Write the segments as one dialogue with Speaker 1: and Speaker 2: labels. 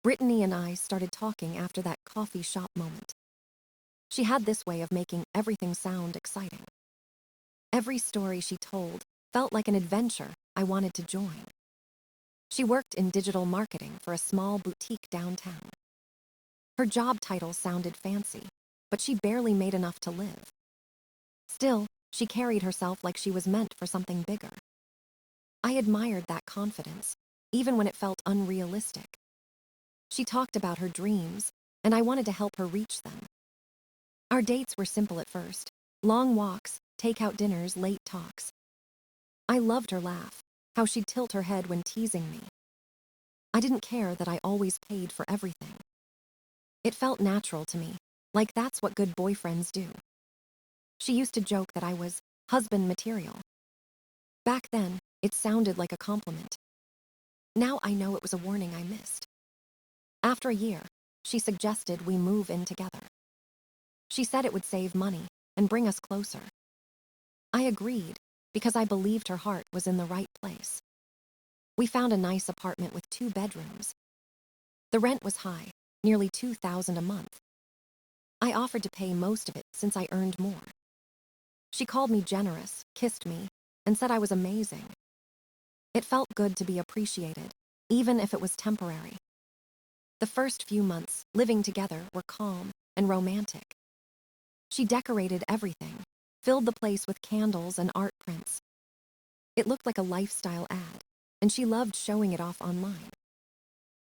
Speaker 1: Brittany and I started talking after that coffee shop moment. She had this way of making everything sound exciting. Every story she told felt like an adventure I wanted to join. She worked in digital marketing for a small boutique downtown. Her job title sounded fancy, but she barely made enough to live. Still, she carried herself like she was meant for something bigger. I admired that confidence, even when it felt unrealistic. She talked about her dreams, and I wanted to help her reach them. Our dates were simple at first: long walks, take-out dinners, late talks. I loved her laugh, how she'd tilt her head when teasing me. I didn't care that I always paid for everything. It felt natural to me, like that's what good boyfriends do. She used to joke that I was husband material. Back then, it sounded like a compliment. Now I know it was a warning I missed. After a year, she suggested we move in together. She said it would save money and bring us closer. I agreed because I believed her heart was in the right place. We found a nice apartment with 2 bedrooms. The rent was high, nearly $2,000 a month. I offered to pay most of it since I earned more. She called me generous, kissed me, and said I was amazing. It felt good to be appreciated, even if it was temporary. The first few months living together were calm and romantic. She decorated everything, filled the place with candles and art prints. It looked like a lifestyle ad, and she loved showing it off online.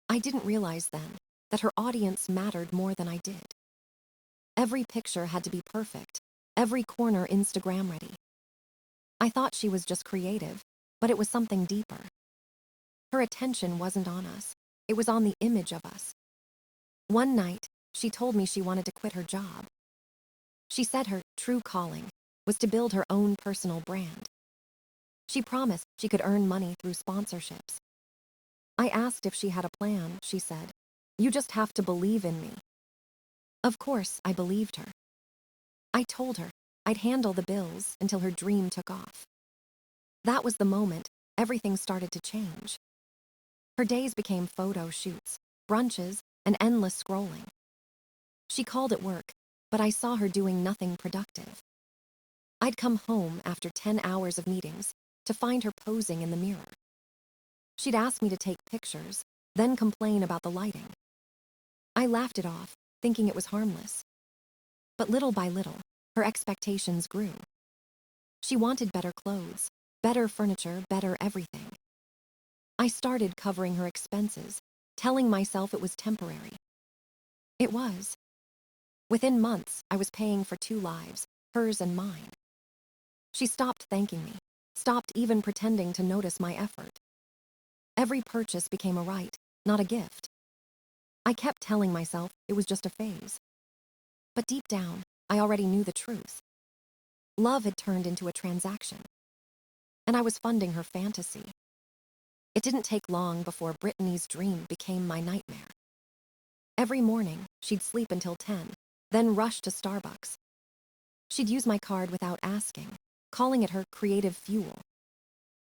Speaker 1: I didn't realize then that her audience mattered more than I did. Every picture had to be perfect, every corner Instagram ready. I thought she was just creative, but it was something deeper. Her attention wasn't on us, it was on the image of us. One night, she told me she wanted to quit her job. She said her true calling was to build her own personal brand. She promised she could earn money through sponsorships. I asked if she had a plan. She said, "You just have to believe in me." Of course, I believed her. I told her I'd handle the bills until her dream took off. That was the moment everything started to change. Her days became photo shoots, brunches, and endless scrolling. She called it work, but I saw her doing nothing productive. I'd come home after 10 hours of meetings to find her posing in the mirror. She'd ask me to take pictures, then complain about the lighting. I laughed it off, thinking it was harmless. But little by little, her expectations grew. She wanted better clothes, better furniture, better everything. I started covering her expenses, telling myself it was temporary. It was. Within months, I was paying for 2 lives, hers and mine. She stopped thanking me, stopped even pretending to notice my effort. Every purchase became a right, not a gift. I kept telling myself it was just a phase. But deep down, I already knew the truth. Love had turned into a transaction, and I was funding her fantasy. It didn't take long before Brittany's dream became my nightmare. Every morning, she'd sleep until 10, then rush to Starbucks. She'd use my card without asking, calling it her creative fuel.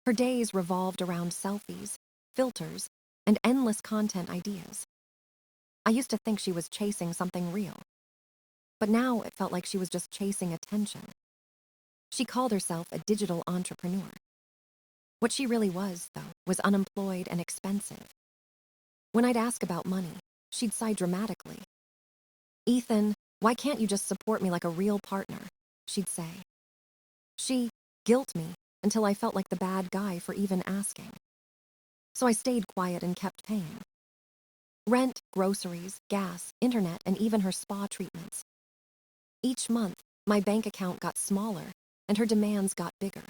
Speaker 1: Her days revolved around selfies, filters, and endless content ideas. I used to think she was chasing something real, but now it felt like she was just chasing attention. She called herself a digital entrepreneur. What she really was, though, was unemployed and expensive. When I'd ask about money, she'd sigh dramatically. "Ethan, why can't you just support me like a real partner?" she'd say. She guilt me until I felt like the bad guy for even asking. So I stayed quiet and kept paying. Rent, groceries, gas, internet, and even her spa treatments. Each month, my bank account got smaller, and her demands got bigger.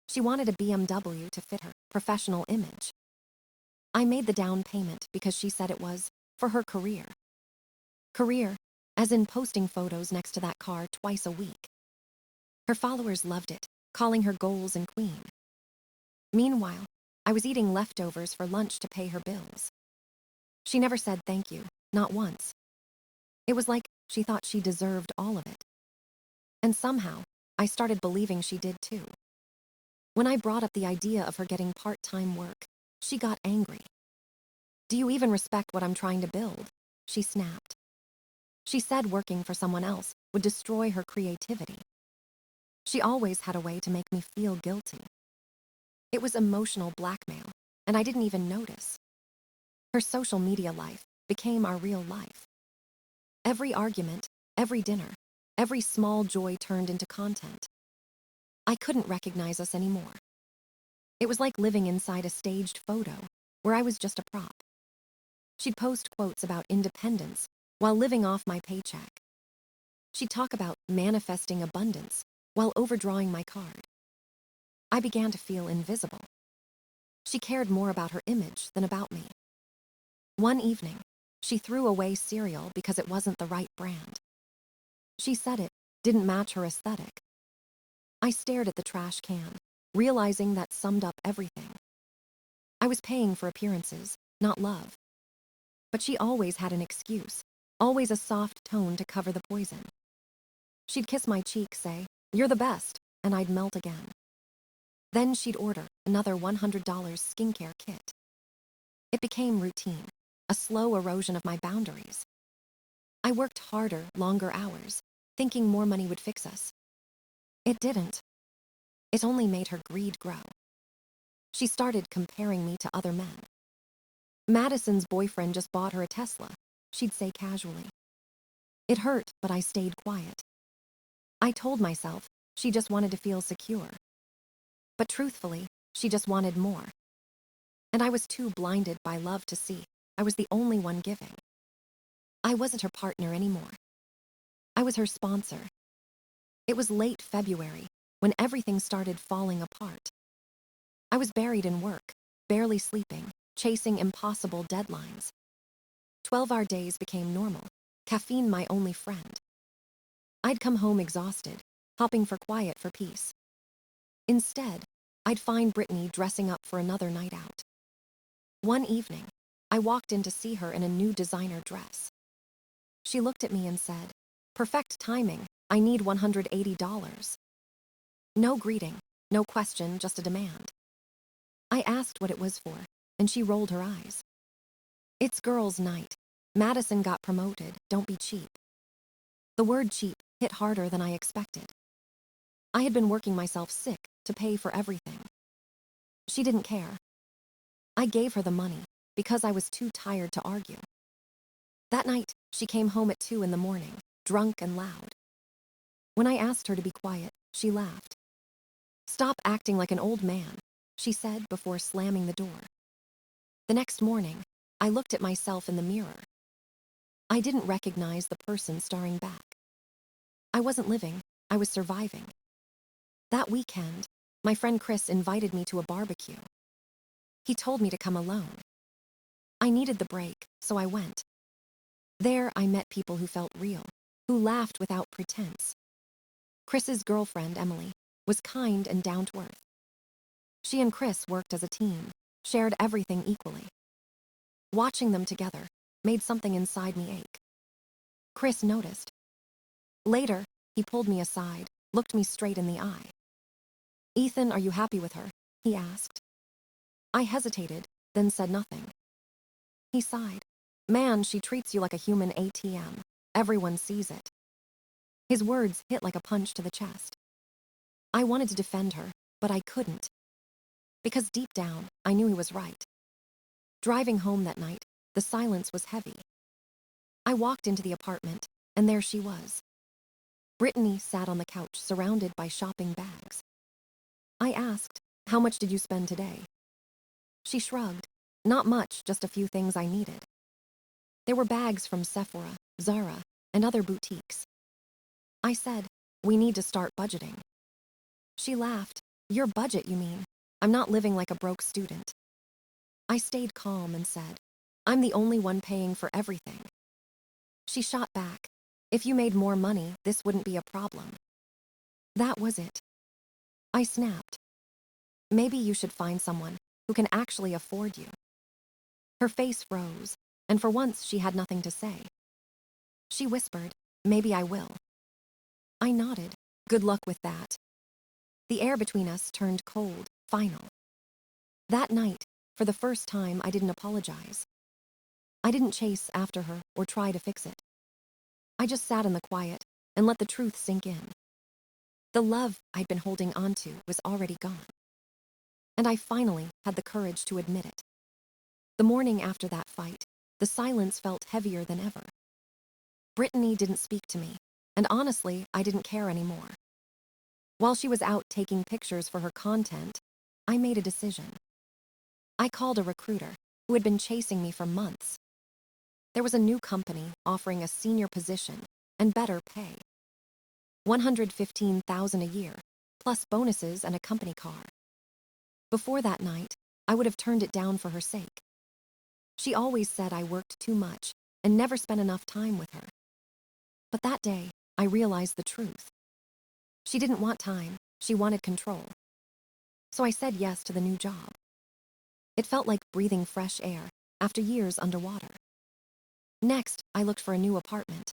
Speaker 1: She wanted a BMW to fit her professional image. I made the down payment because she said it was for her career. Career, as in posting photos next to that car twice a week. Her followers loved it, calling her goals and queen. Meanwhile, I was eating leftovers for lunch to pay her bills. She never said thank you, not once. It was like she thought she deserved all of it. And somehow, I started believing she did too. When I brought up the idea of her getting part-time work, she got angry. Do you even respect what I'm trying to build? She snapped. She said working for someone else would destroy her creativity. She always had a way to make me feel guilty. It was emotional blackmail, and I didn't even notice. Her social media life became our real life. Every argument, every dinner, every small joy turned into content. I couldn't recognize us anymore. It was like living inside a staged photo, where I was just a prop. She'd post quotes about independence while living off my paycheck. She'd talk about manifesting abundance while overdrawing my card. I began to feel invisible. She cared more about her image than about me. One evening, she threw away cereal because it wasn't the right brand. She said it didn't match her aesthetic. I stared at the trash can, realizing that summed up everything. I was paying for appearances, not love. But she always had an excuse, always a soft tone to cover the poison. She'd kiss my cheek, say, "You're the best," and I'd melt again. Then she'd order another $100 skincare kit. It became routine, a slow erosion of my boundaries. I worked harder, longer hours, thinking more money would fix us. It didn't. It only made her greed grow. She started comparing me to other men. Madison's boyfriend just bought her a Tesla, she'd say casually. It hurt, but I stayed quiet. I told myself she just wanted to feel secure. But truthfully, she just wanted more. And I was too blinded by love to see I was the only one giving. I wasn't her partner anymore. I was her sponsor. It was late February when everything started falling apart. I was buried in work, barely sleeping, chasing impossible deadlines. 12-hour days became normal, caffeine my only friend. I'd come home exhausted, hopping for quiet for peace. Instead, I'd find Brittany dressing up for another night out. One evening, I walked in to see her in a new designer dress. She looked at me and said, "Perfect timing, I need $180. No greeting, no question, just a demand. I asked what it was for, and she rolled her eyes. It's girls' night. Madison got promoted, don't be cheap. The word cheap hit harder than I expected. I had been working myself sick to pay for everything. She didn't care. I gave her the money because I was too tired to argue. That night, she came home at 2 a.m, drunk and loud. When I asked her to be quiet, she laughed. "Stop acting like an old man," she said before slamming the door. The next morning, I looked at myself in the mirror. I didn't recognize the person staring back. I wasn't living, I was surviving. That weekend, my friend Chris invited me to a barbecue. He told me to come alone. I needed the break, so I went. There, I met people who felt real, who laughed without pretense. Chris's girlfriend, Emily, was kind and down to earth. She and Chris worked as a team, shared everything equally. Watching them together made something inside me ache. Chris noticed. Later, he pulled me aside, looked me straight in the eye. "Ethan, are you happy with her?" he asked. I hesitated, then said nothing. He sighed. "Man, she treats you like a human ATM. Everyone sees it." His words hit like a punch to the chest. I wanted to defend her, but I couldn't. Because deep down, I knew he was right. Driving home that night, the silence was heavy. I walked into the apartment, and there she was. Brittany sat on the couch surrounded by shopping bags. I asked, "How much did you spend today?" She shrugged. "Not much, just a few things I needed." There were bags from Sephora, Zara, and other boutiques. I said, "We need to start budgeting." She laughed. "Your budget, you mean? I'm not living like a broke student." I stayed calm and said, "I'm the only one paying for everything." She shot back. "If you made more money, this wouldn't be a problem." That was it. I snapped. "Maybe you should find someone who can actually afford you." Her face froze, and for once she had nothing to say. She whispered, "Maybe I will." I nodded. "Good luck with that." The air between us turned cold, final. That night, for the first time, I didn't apologize. I didn't chase after her or try to fix it. I just sat in the quiet and let the truth sink in. The love I'd been holding onto was already gone. And I finally had the courage to admit it. The morning after that fight, the silence felt heavier than ever. Brittany didn't speak to me, and honestly, I didn't care anymore. While she was out taking pictures for her content, I made a decision. I called a recruiter who had been chasing me for months. There was a new company offering a senior position and better pay. $115,000 a year, plus bonuses and a company car. Before that night, I would have turned it down for her sake. She always said I worked too much and never spent enough time with her. But that day, I realized the truth. She didn't want time, she wanted control. So I said yes to the new job. It felt like breathing fresh air after years underwater. Next, I looked for a new apartment.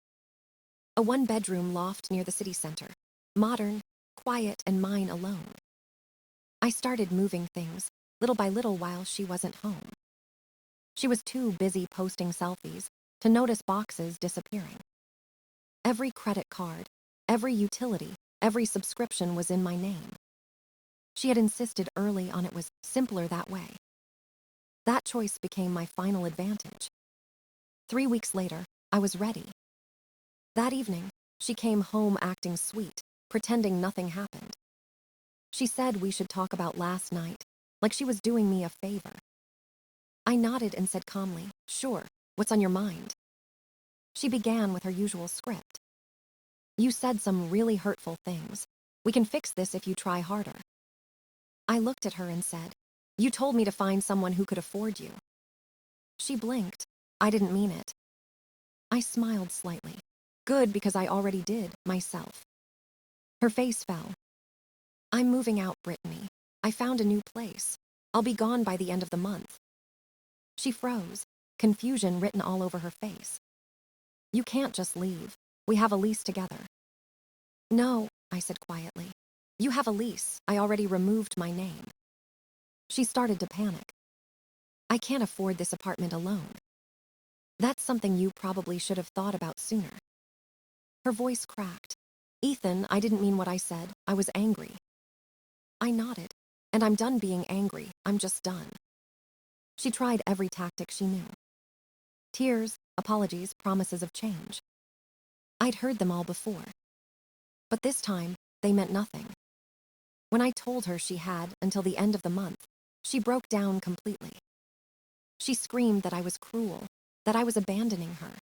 Speaker 1: A one-bedroom loft near the city center. Modern, quiet, and mine alone. I started moving things, little by little while she wasn't home. She was too busy posting selfies to notice boxes disappearing. Every credit card, every utility, every subscription was in my name. She had insisted early on it was simpler that way. That choice became my final advantage. 3 weeks later, I was ready. That evening, she came home acting sweet, pretending nothing happened. She said we should talk about last night, like she was doing me a favor. I nodded and said calmly, "Sure, what's on your mind?" She began with her usual script. "You said some really hurtful things. We can fix this if you try harder." I looked at her and said, "You told me to find someone who could afford you." She blinked. I didn't mean it. I smiled slightly. Good, because I already did, myself. Her face fell. "I'm moving out, Brittany. I found a new place. I'll be gone by the end of the month." She froze, confusion written all over her face. "You can't just leave. We have a lease together." "No," I said quietly. "You have a lease. I already removed my name." She started to panic. "I can't afford this apartment alone." "That's something you probably should have thought about sooner." Her voice cracked. "Ethan, I didn't mean what I said. I was angry." I nodded. "And I'm done being angry. I'm just done." She tried every tactic she knew. Tears, apologies, promises of change. I'd heard them all before. But this time, they meant nothing. When I told her she had until the end of the month, she broke down completely. She screamed that I was cruel, that I was abandoning her.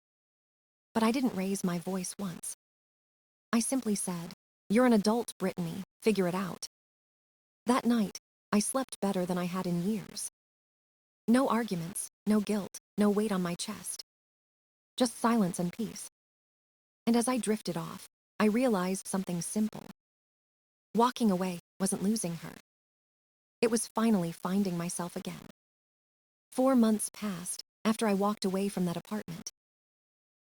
Speaker 1: But I didn't raise my voice once. I simply said, "You're an adult, Brittany. Figure it out." That night, I slept better than I had in years. No arguments, no guilt, no weight on my chest. Just silence and peace. And as I drifted off, I realized something simple. Walking away wasn't losing her. It was finally finding myself again. 4 months passed after I walked away from that apartment.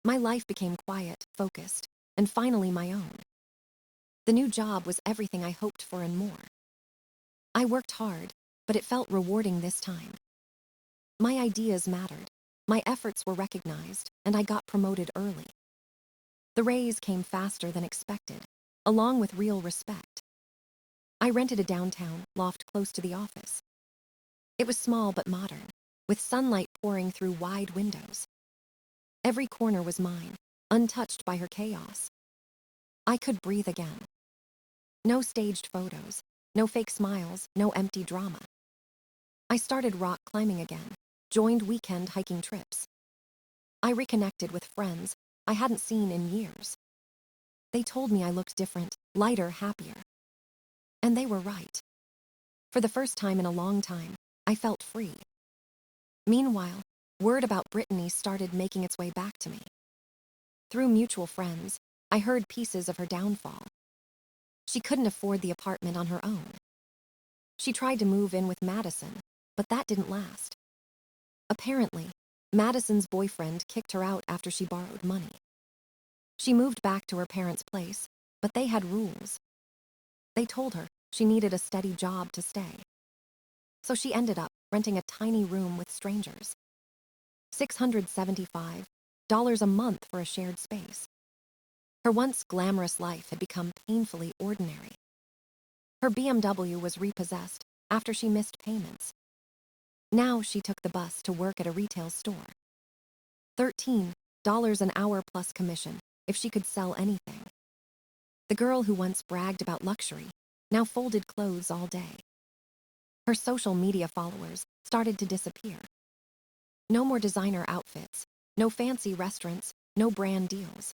Speaker 1: My life became quiet, focused, and finally my own. The new job was everything I hoped for and more. I worked hard, but it felt rewarding this time. My ideas mattered, my efforts were recognized, and I got promoted early. The raise came faster than expected, along with real respect. I rented a downtown loft close to the office. It was small but modern, with sunlight pouring through wide windows. Every corner was mine, untouched by her chaos. I could breathe again. No staged photos, no fake smiles, no empty drama. I started rock climbing again, joined weekend hiking trips. I reconnected with friends I hadn't seen in years. They told me I looked different, lighter, happier. And they were right. For the first time in a long time, I felt free. Meanwhile, word about Brittany started making its way back to me. Through mutual friends, I heard pieces of her downfall. She couldn't afford the apartment on her own. She tried to move in with Madison, but that didn't last. Apparently, Madison's boyfriend kicked her out after she borrowed money. She moved back to her parents' place, but they had rules. They told her she needed a steady job to stay. So she ended up renting a tiny room with strangers. $675 a month for a shared space. Her once glamorous life had become painfully ordinary. Her BMW was repossessed after she missed payments. Now she took the bus to work at a retail store. $13 an hour plus commission if she could sell anything. The girl who once bragged about luxury now folded clothes all day. Her social media followers started to disappear. No more designer outfits, no fancy restaurants, no brand deals.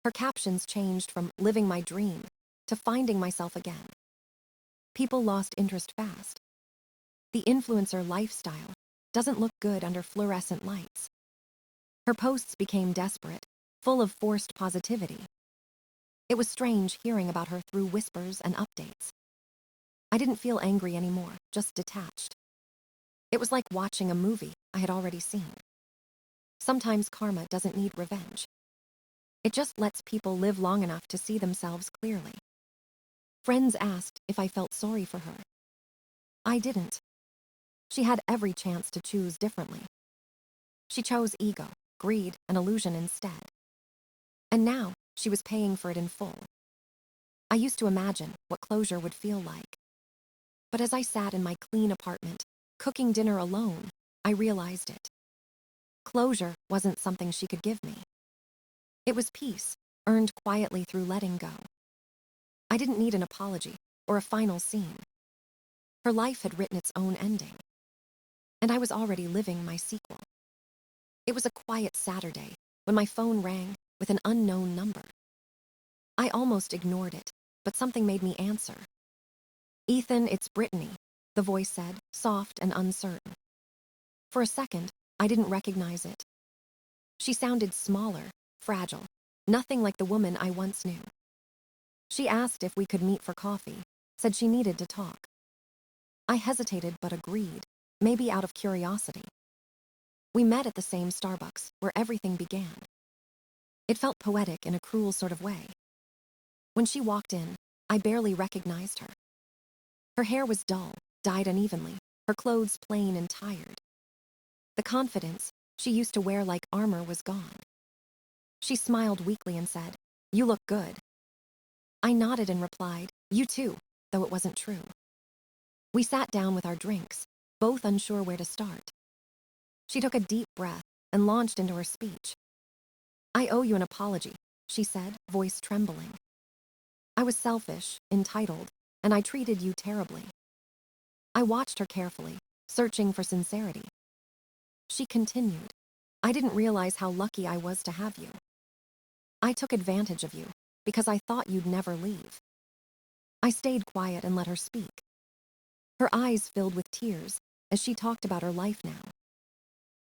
Speaker 1: Her captions changed from living my dream to finding myself again. People lost interest fast. The influencer lifestyle doesn't look good under fluorescent lights. Her posts became desperate, full of forced positivity. It was strange hearing about her through whispers and updates. I didn't feel angry anymore, just detached. It was like watching a movie I had already seen. Sometimes karma doesn't need revenge. It just lets people live long enough to see themselves clearly. Friends asked if I felt sorry for her. I didn't. She had every chance to choose differently. She chose ego, greed, and illusion instead. And now, she was paying for it in full. I used to imagine what closure would feel like. But as I sat in my clean apartment, cooking dinner alone, I realized it. Closure wasn't something she could give me. It was peace, earned quietly through letting go. I didn't need an apology or a final scene. Her life had written its own ending. And I was already living my sequel. It was a quiet Saturday when my phone rang with an unknown number. I almost ignored it, but something made me answer. "Ethan, it's Brittany," the voice said, soft and uncertain. For a second, I didn't recognize it. She sounded smaller, fragile, nothing like the woman I once knew. She asked if we could meet for coffee, said she needed to talk. I hesitated but agreed, maybe out of curiosity. We met at the same Starbucks where everything began. It felt poetic in a cruel sort of way. When she walked in, I barely recognized her. Her hair was dull, dyed unevenly, her clothes plain and tired. The confidence she used to wear like armor was gone. She smiled weakly and said, "You look good." I nodded and replied, "You too," though it wasn't true. We sat down with our drinks, both unsure where to start. She took a deep breath and launched into her speech. "I owe you an apology," she said, voice trembling. "I was selfish, entitled, and I treated you terribly." I watched her carefully, searching for sincerity. She continued, "I didn't realize how lucky I was to have you. I took advantage of you because I thought you'd never leave." I stayed quiet and let her speak. Her eyes filled with tears as she talked about her life now.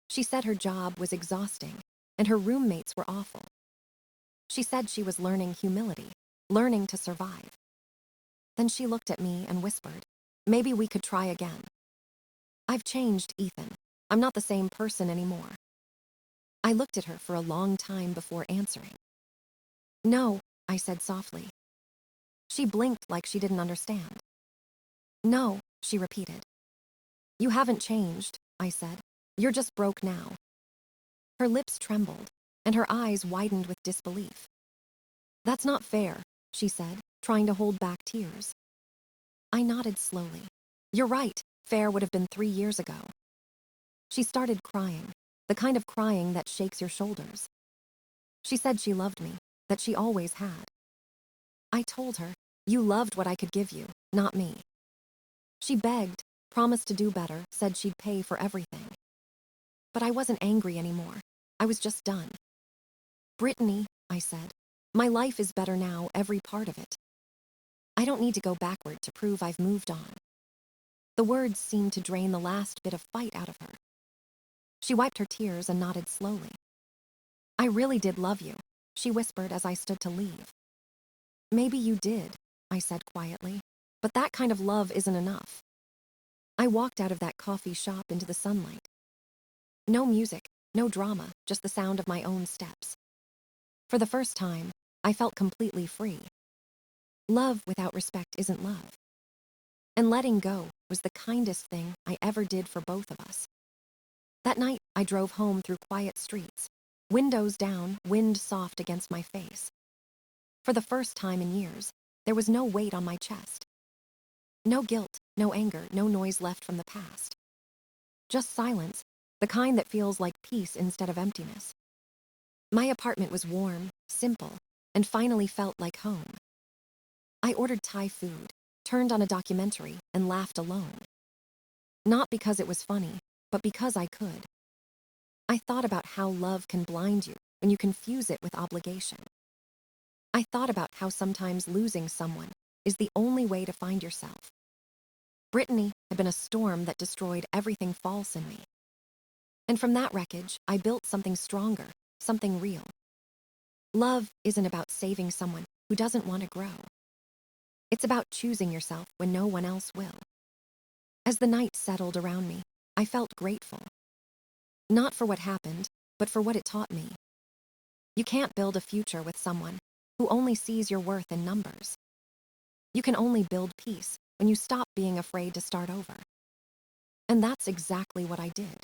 Speaker 1: She said her job was exhausting and her roommates were awful. She said she was learning humility, learning to survive. Then she looked at me and whispered, "Maybe we could try again." "I've changed, Ethan. I'm not the same person anymore." I looked at her for a long time before answering. "No," I said softly. She blinked like she didn't understand. "No," she repeated. "You haven't changed," I said. "You're just broke now." Her lips trembled, and her eyes widened with disbelief. "That's not fair," she said, trying to hold back tears. I nodded slowly. "You're right, fair would have been 3 years ago." She started crying, the kind of crying that shakes your shoulders. She said she loved me, that she always had. I told her, "You loved what I could give you, not me." She begged, promised to do better, said she'd pay for everything. But I wasn't angry anymore. I was just done. "Brittany," I said, "my life is better now, every part of it. I don't need to go backward to prove I've moved on." The words seemed to drain the last bit of fight out of her. She wiped her tears and nodded slowly. "I really did love you," she whispered as I stood to leave. "Maybe you did," I said quietly, "but that kind of love isn't enough." I walked out of that coffee shop into the sunlight. No music, no drama, just the sound of my own steps. For the first time, I felt completely free. Love without respect isn't love. And letting go was the kindest thing I ever did for both of us. That night, I drove home through quiet streets, windows down, wind soft against my face. For the first time in years, there was no weight on my chest. No guilt, no anger, no noise left from the past. Just silence, the kind that feels like peace instead of emptiness. My apartment was warm, simple, and finally felt like home. I ordered Thai food, turned on a documentary, and laughed alone. Not because it was funny, but because I could. I thought about how love can blind you when you confuse it with obligation. I thought about how sometimes losing someone is the only way to find yourself. Brittany had been a storm that destroyed everything false in me. And from that wreckage, I built something stronger, something real. Love isn't about saving someone who doesn't want to grow. It's about choosing yourself when no one else will. As the night settled around me, I felt grateful. Not for what happened, but for what it taught me. You can't build a future with someone who only sees your worth in numbers. You can only build peace when you stop being afraid to start over. And that's exactly what I did.